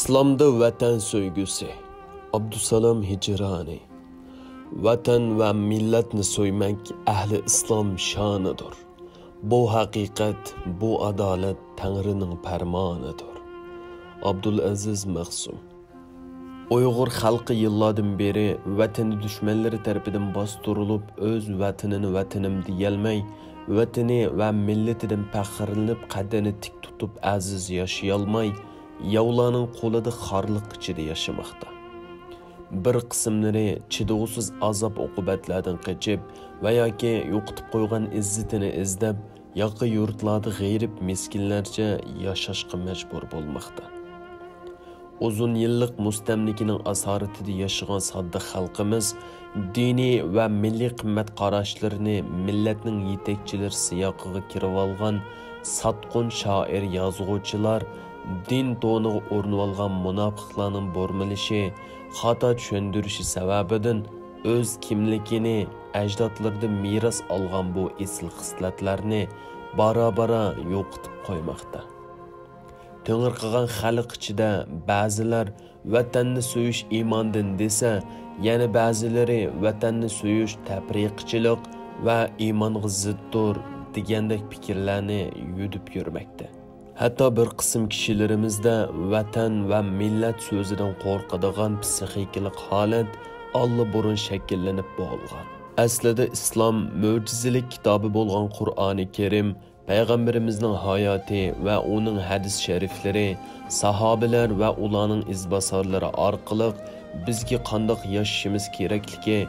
İslam'da vatan söygüsü Abdüsalam Hicrani. Vatan ve milletni soymak ahli İslam şanıdır. Bu hakikat, bu adalet Tanrı'nın fermanıdır. Abdülaziz Mahsum. Uyghur halkı yıllardan beri vatani düşmanları tarafından bastırılıp öz vatanını vatanım diyelmey, vatani ve milletinden faxrlanıp kadını tik tutup aziz yaşayalmay, yavlarning qo'lida xorliq ichida yashamoqda. Bir qismlari chidovsiz azob uqubatlardan qochib va yoki yo'qitib qo'ygan izzatini izlab, yoqi yurtlarda g'ayrib miskinlarcha yashashga majbur bo'lmoqda. Uzun yillik mustamlikaning asoratida yashagan sodda xalqimiz diniy va milliy qimmat qarashlarini millatning yetakchilari siyoqiga kirib olgan satqun shoir yozuvchilar din to'niga o'rnib olgan munofiqlarning bo'rmilishi, xato tushundirishi sababidan o'z kimligini ajdodlaridan meros olgan bu esil xislatlarni bora yo'qitib qo'ymoqda. To'ng'irqagan xalq ichida ba'zilar vatanni so'yish iymondan desa, yana ba'zilari vatanni so'yish tafriqchilik va iymonga ziddir degandek fikrlarni yudib yurmoqda. Hatto bir qism kishilarimizda vatan va millat so'zidan qo'rqadigan psixikalik holat allaburun shakllanib bo'lgan. Aslida islom mo'jizelik kitobi bo'lgan Qur'oni Karim, payg'ambarimizning hayoti va uning hadis shariflari, sahobalar va ularning izbosarlari orqali bizga qandoq yashashimiz kerakligi,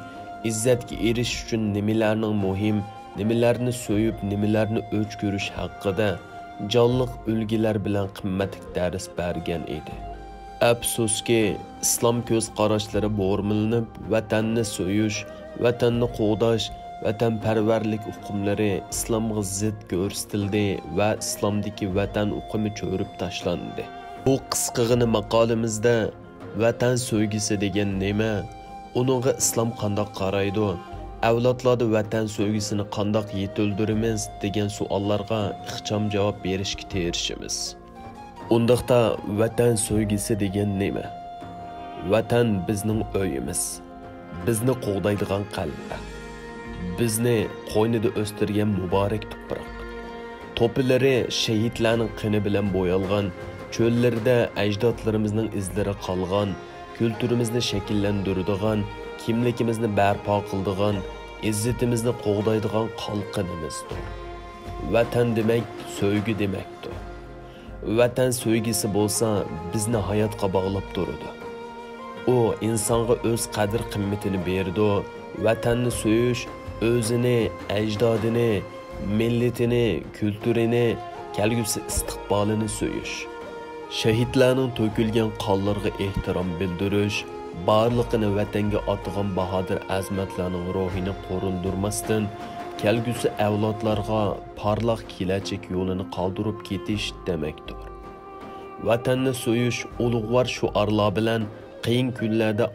izzatga erishish uchun nimalarning muhim, nimalarni so'yib, nimalarni o'ch ko'rish haqida jonliq ulgilar bilan qimmatli dars bergan edi. Afsuski, islom ko'z qarashlari bo'rmilinib, vatanni so'yish, vatanni qo'g'dash, vatanparvarlik hukmlari islomga zid ko'rsatildi va islomdagi vatan hukmi cho'rib tashlandi. Bu qisqagina maqolamizda vatan so'ygisi degan nima, uningga islom qandoq qaraydi, avlodlarda vatan so'ygisini qandoq yetildiramiz degan savollarga ixcham javob berishga tirishamiz. Undaqda vatan so'ygisi degan nima? Vatan bizning uyimiz, bizni qo'g'daydigan qalb, bizni qo'ynida o'stirgan muborak tuproq. To'pilari shahidlarning qini bilan bo'yalgan, cho'llarda ajdodlarimizning izlari qolgan, kulturimizni shakllantiradigan, kimligimizni barpo qiladigan, izzatimizni qo'g'daydigan qalqinimizdir. Vatan demak so'ygi demakdir. Vatan so'ygisi bo'lsa, bizni hayotga bog'lab turadi. U insonga o'z qadr qimmatini berdi. Vatanni so'yish o'zini, ajdodini, millatini, kulturini, kelgusi istiqbolini so'yish. Shahidlarning to'kilgan qonlarga ehtirom bildirish, barliqini vatanga otgan bahodir azmatlarning ruhini qo'rindirmasdan, kelgusi avlodlarga parlaq kelajak yo'lini qoldirib ketish demakdir. Vatanni so'yish ulug'vor shuarlar bilan qiyin kunlarda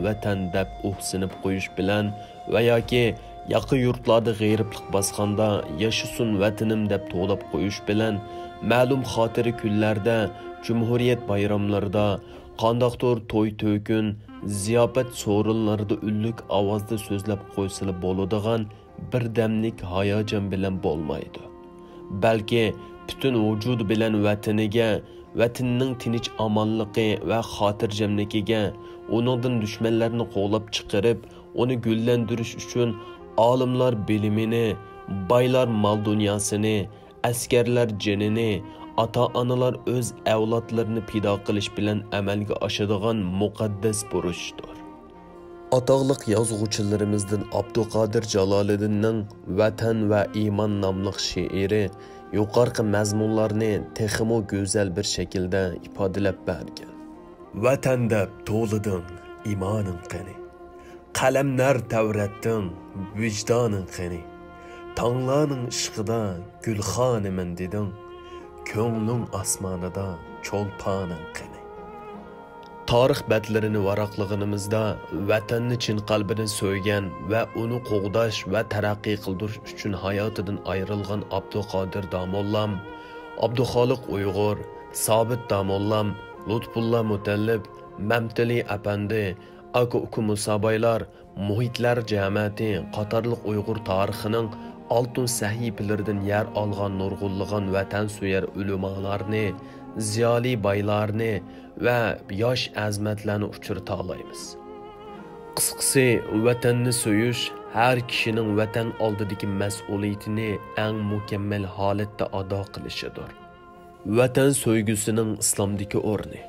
vatan deb uhsinib qo'yish bilan va yoki yaqin yurtlarda g'ayriblik bosganda yashasin vatanim deb to'lab qo'yish bilan ma'lum xotira kunlarda, Cumhuriyet bayramlarida, qandoqdir to'y to'kun, ziyofat so'rinlarida ullik ovozda so'zlab qo'ysilib bo'ladigan bir damlik hayajon bilan bo'lmaydi. Balki butun vujud bilan vataniga, vatanning tinch omonligi va xotirjamligiga, uningdan dushmanlarni qo'lab chiqarib, uni gullantirish uchun olimlar bilimini, baylar mol dunyosini, askarlar jinini, ota-onalar o'z avlodlarini pido qilish bilan amalga oshadigan muqaddas burchdir. Atoqliq yozuvchilarimizdan Abduqodir Jaloliddinning Vatan va iymon nomli she'ri yuqorqi mazmunlarni texmo go'zal bir shaklda ifodalab bergan. Vatan deb to'liding iymoning qani, qalamlar tavratding vijdoning qani, tonglarning ishqida gulxoniman deding, ko'ngling osmonida cho'lponing qani. Tarix batlarini varaqlig'imizda vatanni chin qalbidan so'ygan va uni qo'g'dash va taraqqiy qildirish uchun hayotidan ayrilgan Abduqodir Domollam, Abduxoliq Uyg'ur, Sobit Domollam Lutfullah Mutallib, Mamtili Apandi, Aka Uku Musabaylar, Muhitlar Jamiyati qatorliq Uyg'ur tarixining oltin sahifalaridan yer olgan nurg'unlagan vatan suyar ulamolarni, ziyoli boylarni va yosh azmatlarni uchrata olamiz. Qisqasi, vatanni so'yish har kishining vatan oldidagi mas'uliyatini eng mukammal holatda ado qilishidir. Vatan so'ygusining islomdagi o'rni.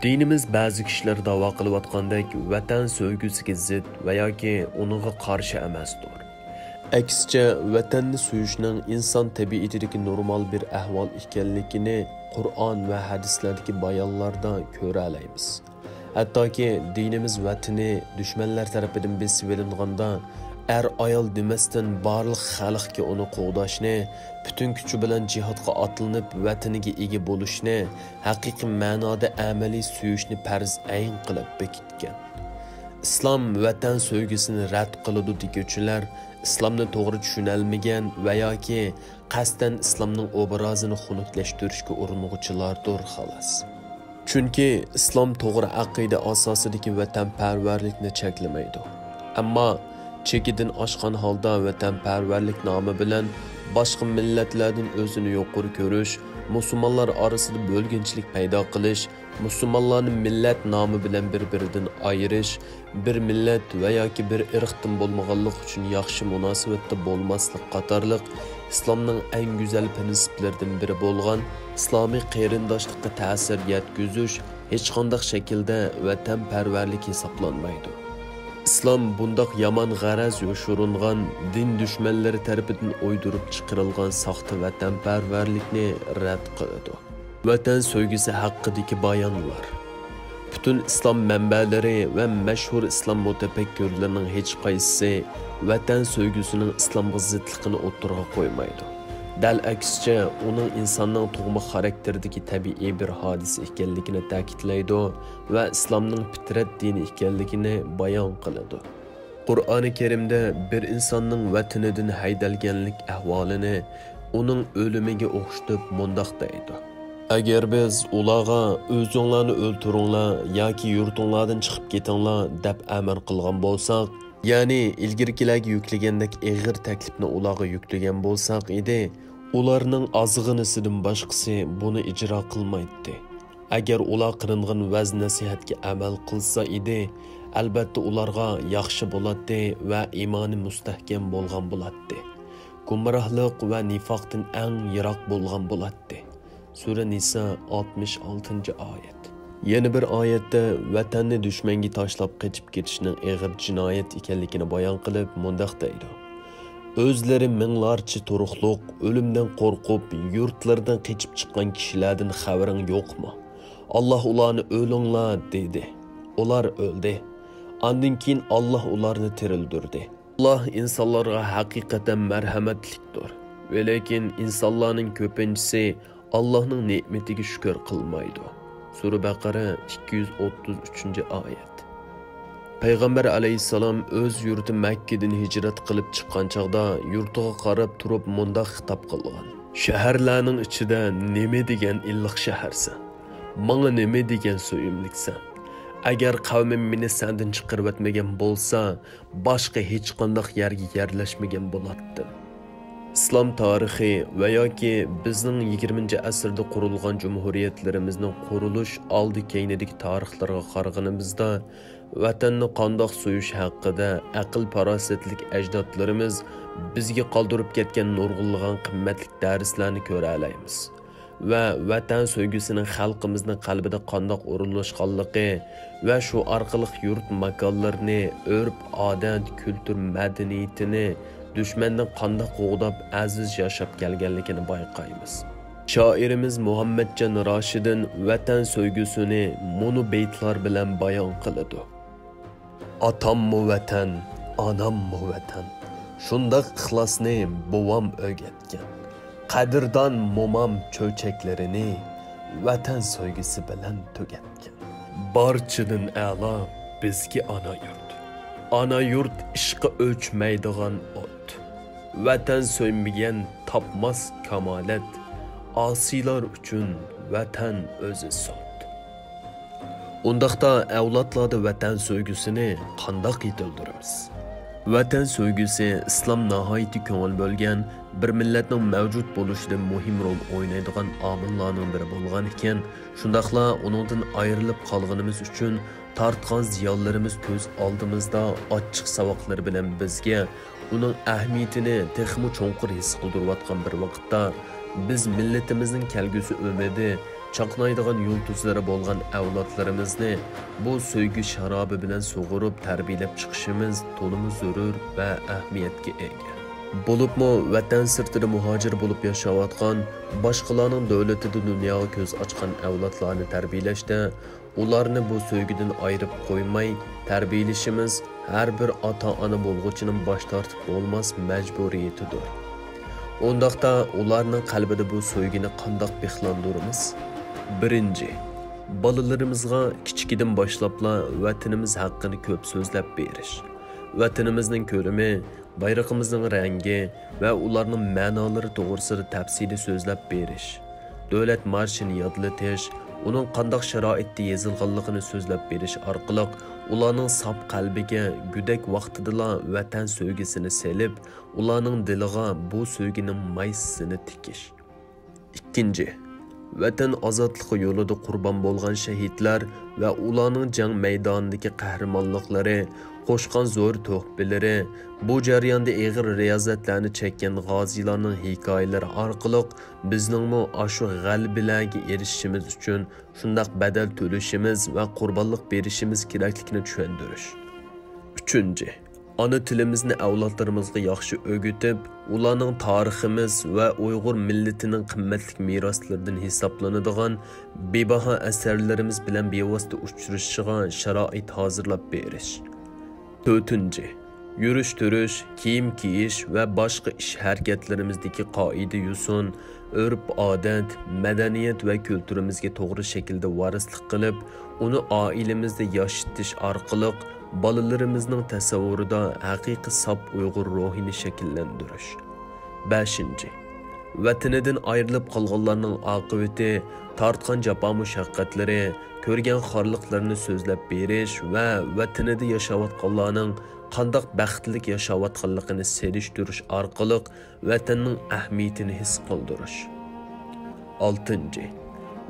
Dinimiz ba'zi kishilar da'vo qilayotgandek vatan so'ygusiga zid va yoki uningga qarshi emasdir. Aksicha, vatanni suyishning inson tabiatidagi normal bir ahvol ekanligini Qur'on va hadislardagi bayonlarda ko'ra olamiz. Hattoki dinimiz vatani dushmanlar tarafidan besib olinganda ayol demasdan barliq xalqga uni qo'g'dashni, butun kuchi bilan jihodga otlanib vataniga ega bo'lishni, haqiqiy ma'noda amaliy suyishni farz ayn qilib bekitgan. Islom vatan so'ygisini rad qiladi deguchilar islomni to'g'ri tushunolmagan va yoki qasdan islomning obrazini xunuklashtirishga urinuvchilardir xolos. Chunki islom to'g'ri aqida asosidagi vatanparvarlikni cheklamaydi. Ammo chekidan oshgan holda vatanparvarlik nomi bilan boshqa millatlardan o'zini yuqori ko'rish, musulmonlar orasida bo'lginchilik paydo qilish, musulmonlarni millat nomi bilan bir-biridan ayirish, bir millat va yoki bir irqdan bo'lmaganlik uchun yaxshi munosabatda bo'lmaslik qatorliq islomning eng go'zal prinsiplaridan biri bo'lgan islomiy qarindoshlikqa ta'sir yetkazish hech qanday shaklda vatanparvarlik hisoblanmaydi. İslam bundaq yaman g'araz yoshiringan din dushmanlari tarafidan o'ydirib chiqarilgan soxta vatanparvarlikni rad qiladi. Vatan so'ygisi haqidagi bayonlar. Butun islom manbalari va mashhur islom mutafakkirlarining hech qaysisi vatan so'ygisining islomga zidligini o'ttirg'a qo'ymaydi. Dal aksicha, uning insonning tug'ma xarakteridagi tabiiy bir hodisa ekanligini ta'kidlaydi va islomning fitrat dini ekanligini bayon qiladi. Qur'oni Karimda bir insonning vatanidan haydalganlik ahvolini uning o'limiga o'xshatib mundoq deydi. Agar biz ularga o'zinglarni o'ltiringlar yoki yurtinglardan chiqib ketinglar deb amr qilgan bo'lsak, ya'ni ilgirkilarga yuklagandek og'ir taklifni ularga yuklagan bo'lsak edi, ularning ozg'inisidan boshqasi buni ijro qilmaydi. Agar ular qilingan vaz nasihatga amal qilsa edi, albatta ularga yaxshi bo'ladi va iymoni mustahkam bo'lgan bo'ladi. Gumrohlik va nifoqdan eng yiroq bo'lgan bo'ladi. Sura Nisa 66-oyat. Yana bir oyatda vatanni dushmanga tashlab qochib ketishning og'ir jinoyat ekanligini bayon qilib, mundoq deydi: O'zlari minglarcha turuqliq o'limdan qo'rqib, yurtlardan qochib chiqqan kishilardan xabaring yo'qmi? Alloh ularni o'linglar dedi. Ular o'ldi. Ondan keyin Alloh ularni tirildirdi. Alloh insonlarga haqiqatan marhamatlikdir. Lekin insonlarning ko'pinchisi Allohning ne'matiga shukr qilmaydi. Sura Baqara 233-oyat. Payg'ambar alayhissalom o'z yurti Makkadan hijrat qilib chiqqan chaqda yurtiga qarab turib mundaq xitob qilgan: Shaharlarning ichida nima degan illiq shaharsan? Menga nima degan so'yimliksan? Agar qavmim meni sendan chiqarib o'tmagan bo'lsa, boshqa hech qanday yerga yerlashmagan bo'lardim. İslam tarixi va yoki bizning 20-asrda qurilgan jumhuriyatlarimizning qurilish oldi keynidagi tarixlarga qaraganimizda vatanni qandoq so'yish haqida aql farosatlik ajdodlarimiz bizga qoldirib ketgan nurg'unlagan qimmatli darslarni ko'ra olamiz. Va vatan so'ygisining xalqimizning qalbida qandoq o'rinlashganligi va shu orqali yurt makonlarini, urf, odat, kultur, madaniyatini dushmandan qandoq qo'g'dab aziz yashab kelganligini bayqaymiz. Shoirimiz Muhammadjon Roshidin vatan so'ygusini mono beytlar bilan bayon qiladi. Atammu vatan, anammu vatan. Shundaq ixlosni bovam o'rgatgan. Qadrdon momam cho'chaklarini vatan so'ygisi bilan tugatgan. Barchadan a'lo bizga ona yurt. Ana yurt ishqi o'chmaydigan ot. Vatan so'ymagan topmas kamolat. Osiylar uchun vatan o'zi son. Undaqda avlodlarda vatan so'ygusini qandoq yetildiramiz? Vatan so'ygusi islom nihoyatda ko'ngil bo'lgan bir millatning mavjud bo'lishida muhim rol o'ynaydigan omillarning biri bo'lgan ekan, shundaqla uningdan ayrilib qolganimiz uchun tortgan ziyonlarimiz ko'z oldimizda ochiq savoqlar bilan bizga uning ahamiyatini texmo cho'nqur his qildirayotgan bir vaqtda biz millatimizning kelgusi umidi chaqnaydigan yulduzlari bo'lgan avlodlarimizni bu so'ygi sharobi bilan sug'urib tarbiyalab chiqishimiz to'liq zarur va ahamiyatga ega. Bo'libmi vatan sirtida muhojir bo'lib yashayotgan, boshqalarning davlatida dunyoga ko'z ochgan avlodlarni tarbiyalashda ularni bu so'ygidan ayirib qo'ymay tarbiyalashimiz har bir ota-ona bo'lg'uchining bosh tortib bo'lmas majburiyatidir. Undaqda ularning qalbida bu so'ygini qandoq bexlandurimiz? Birinchi, balalarimizga kichikidan boshlabla vatanimiz haqqini ko'p so'zlab berish. Vatanimizning ko'rimi, bayrog'imizning rangi va ularning ma'nolari to'g'risida tafsili so'zlab berish. Davlat marshini yodlatish, uning qandoq sharoitda yozilganligini so'zlab berish orqali ularning sop qalbiga gudak vaqtidala vatan so'ygisini selib, ularning diliga bu so'ygining maysisini tikish. Ikkinchi, vatan ozodligi yo'lida qurbon bo'lgan shahidlar va ularning jang maydonidagi qahramonliklari, qo'shgan zo'r tuhfalari, bu jarayonda og'ir riyozatlarni chekkan g'ozilarning hikoyalari orqali bizningmi ashu g'alabalarga erishishimiz uchun shundaq badal to'lashimiz va qurbonlik berishimiz kerakligini tushuntirish. Uchinchi, ana tilimizni avlodlarimizga yaxshi o'rgatib, ularning tariximiz va Uyg'ur millatining qimmatli meroslaridan hisoblanadigan bebaho asarlarimiz bilan bevosita uchrashishiga sharoit hozirlab berish. To'rtinchi, yurish-turish, kiyim kiyish va boshqa ish harakatlarimizdagi qoida yusun, urf-odat, madaniyat va kulturimizga to'g'ri shaklda varislik qilib, uni oilamizda yoshitish orqali balalarimizning tasavvurida haqiqiy sop Uyg'ur ruhini shakllantirish. 5. Vatanidan ayrilib qolganlarning oqibati, tortgan jafo mushaqqatlari, ko'rgan xorliqlarni so'zlab berish va vatanida yashayotganlarning qandoq baxtli yashayotganligini serishtirish orqali vatanning ahamiyatini his qildirish. 6.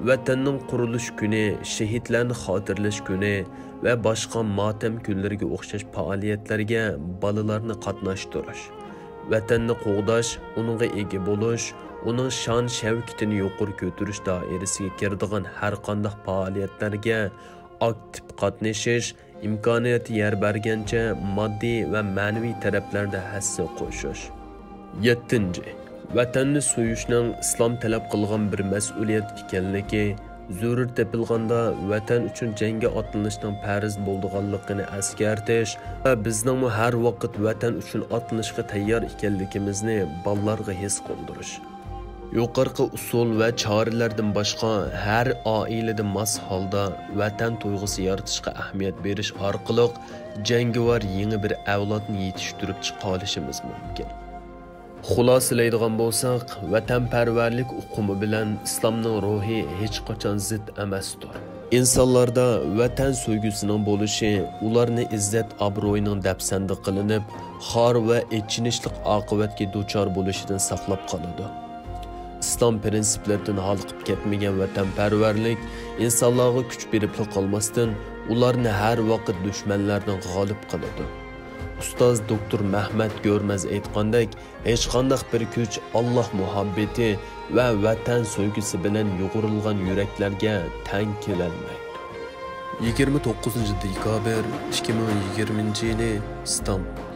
Vatanning qurilish kuni, shahidlarni xotirlash kuni va boshqa motam kunlariga o'xshash faoliyatlarga bolalarni qatnashtirish. Vatanni qo'g'dash, uningga ega bo'lish, uning shon shavkatini yuqori ko'tarish doirasiga kiradigan har qanday faoliyatlarga aktiv qatnashish, imkoniyati yer bergancha moddiy va ma'naviy taraflarda hassa qo'shish. 7. Vatanni so'yishning islom talab qilgan bir mas'uliyat ekanligi, zarur topilganda vatan uchun jangga otlanishning farz bo'lganligini eskartish va bizning har vaqt vatan uchun otlanishga tayyor ekanligimizni bolalarga his qildirish. Yuqorqi usul va choralardan boshqa har oilada mos holda vatan tuyg'usi yaratishga ahamiyat berish orqali jangovar yangi bir avlodni yetishtirib chiqa olishimiz mumkin. Xulosalaydigan bo'lsak, vatanparvarlik uqumi bilan islomning ruhi hech qachon zid emasdir. İnsanlarda vatan so'ygusining bo'lishi ularni izzat obro'yining dafsanda qilinib, xor va echinishlik oqibatga duchor bo'lishidan saqlab qoladi. İslam prinsiplaridan xalqib ketmagan vatanparvarlik insonlarga kuch berib qolmasdan ularni har vaqt dushmanlardan g'olib qiladi. Ustoz doktor Mahmad Görmez aytgandek, hech qanday bir kuch Alloh muhabbati va vatan so'ygisi bilan yo'g'rilgan yuraklarga tang kelolmaydi. 29 dekabr 2020 yili, İstanbul.